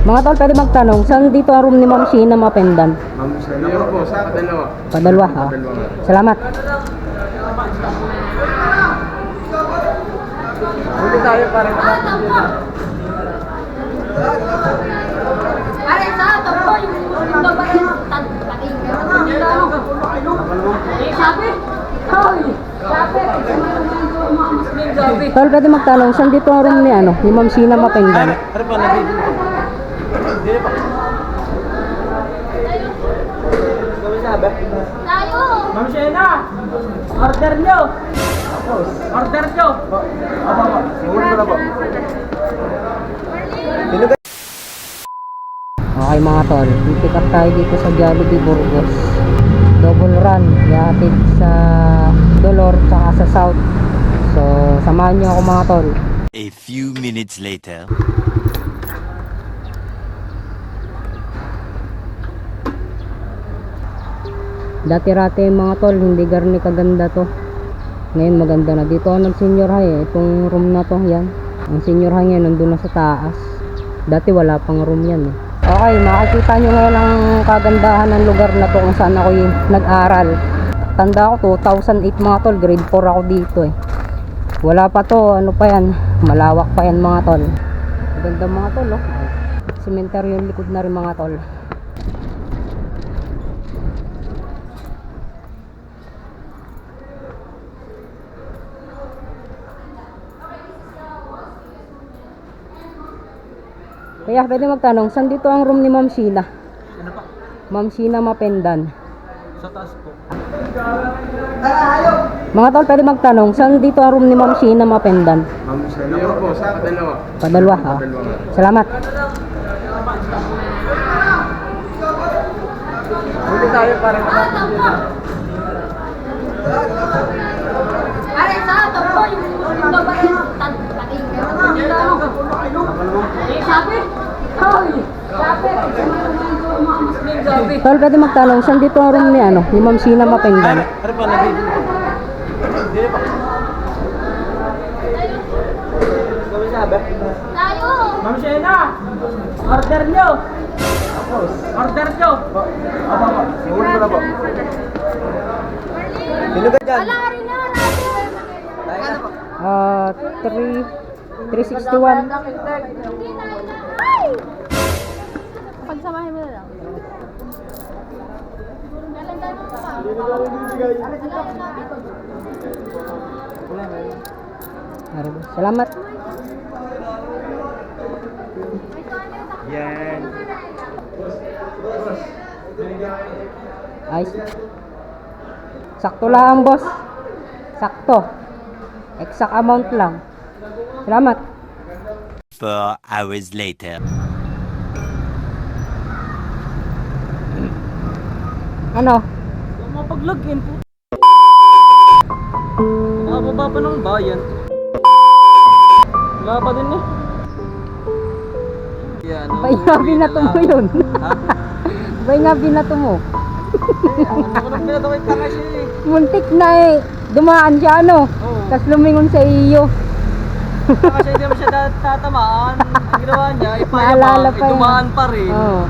Mga tol, pwede magtanong, saan dito ang room ni Ma'am Sheena Mapendan? Ma'am Sheena po, padalawa. Padalwa, ha? Salamat. Huli tayo para Pare, sa ito po yung babae. Sabi? Hoy! Sabi! Tol, pwede magtanong, saan dito ang room ni ni Ma'am Sheena Mapendan? Ano pa, nandito po. Hindi pa. Gawin sabi? Tayo! Ma'am Sheena, order nyo! Order nyo! Apa pa? Huli ko na po. Okay mga tol, pick up tayo dito sa Jollibee Burgos. Double run, yahatid sa Dolor tsaka sa South. So, samahan nyo ako mga tol. A few minutes later. Dati-rati mga tol, hindi garni kaganda to. Ngayon maganda na. Dito ako nag-senior high itong room na to, yan. Ang senior high ngayon nandun na sa taas. Dati wala pang room yan Okay, makikita nyo ngayon ang kagandahan ng lugar na to kung saan ako nag-aral. Tanda ko 2008 mga tol, grade 4 ako dito Wala pa to, ano pa yan, malawak pa yan mga tol. Maganda mga tol Cemetery yung likod na rin mga tol. Kaya pwede magtanong, saan dito ang room ni Ma'am Sheena? Ano pa? Ma'am Sheena Mapendan. Sa taas po. Mga tol, pwede magtanong, saan dito ang room ni Ma'am Sheena Mapendan? Ma'am Sheena po, padalawa. Padalwa, ha? Salamat. Huli tayo para Pare, sa ito po yung babae. Sabi? Hoy! Sabi! Tol, pwede magtanong, saan dito ang room ni ni Ma'am Sheena Mapendan? Ano pa, nandito po. Hindi pa. Gawin sabi? Tayo! Ma'am Sheena, order nyo! Order nyo! Apa pa? Huli ko na po. Sino ka dyan? Wala rin na natin! Tayo na po. 361. Ay! Pagsamahin mo na lang. Salamat. Yan. Ayos. Sakto lang, boss. Sakto. Exact amount lang. Salamat. 4 hours later. Ano? Mapag-login po. Makababa pa ng bayan. Wala pa din Yan. Bay nga binato mo yun. Ha? Bay nga binato mo. Ako nang pinatawid ka kasi Muntik na Dumaan siya Oo. Tas lumingon sa iyo. Kasi hindi mo siya tatamaan. Ang ginawa niya, Naalala ipayabang, pa yun. dumaan pa rin. Oo.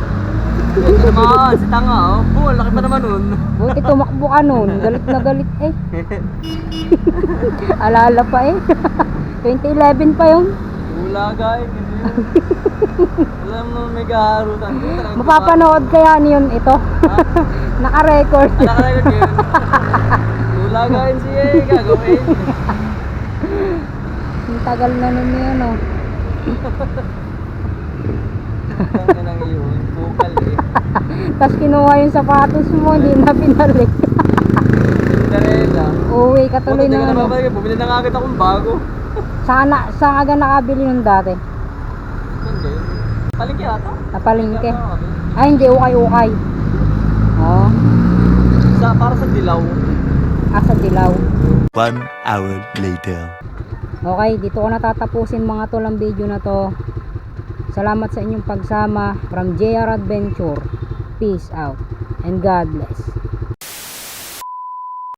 Dumaan, si tanga laki pa naman nun. Buti tumakbo ka nun. Galit na galit Alala pa 2011 pa yun. Wala guys. Alam mo may kaharutan. Mapapanood kaya niyon ito. Naka-record. Nakarecord yun. Wala guys siya gagawin. Ang tagal na nun yun Tanga nang yun. Bukal Tas kinuha yung sapatos mo, hindi na pinalik. Cinderella. Uwi ka tuloy Hindi na ko na babalik. Bumili na nga agad akong bago. Saan aga nakabili nun dati? Hindi. Palengke ata. Napalingke. Ay, hindi, ukay-ukay. Oo. Para sa dilaw. Sa Dilaw. 1 hour later. Okay, dito ko natatapusin mga tol ang video na to. Salamat sa inyong pagsama from JR Adventure. Peace out and God bless.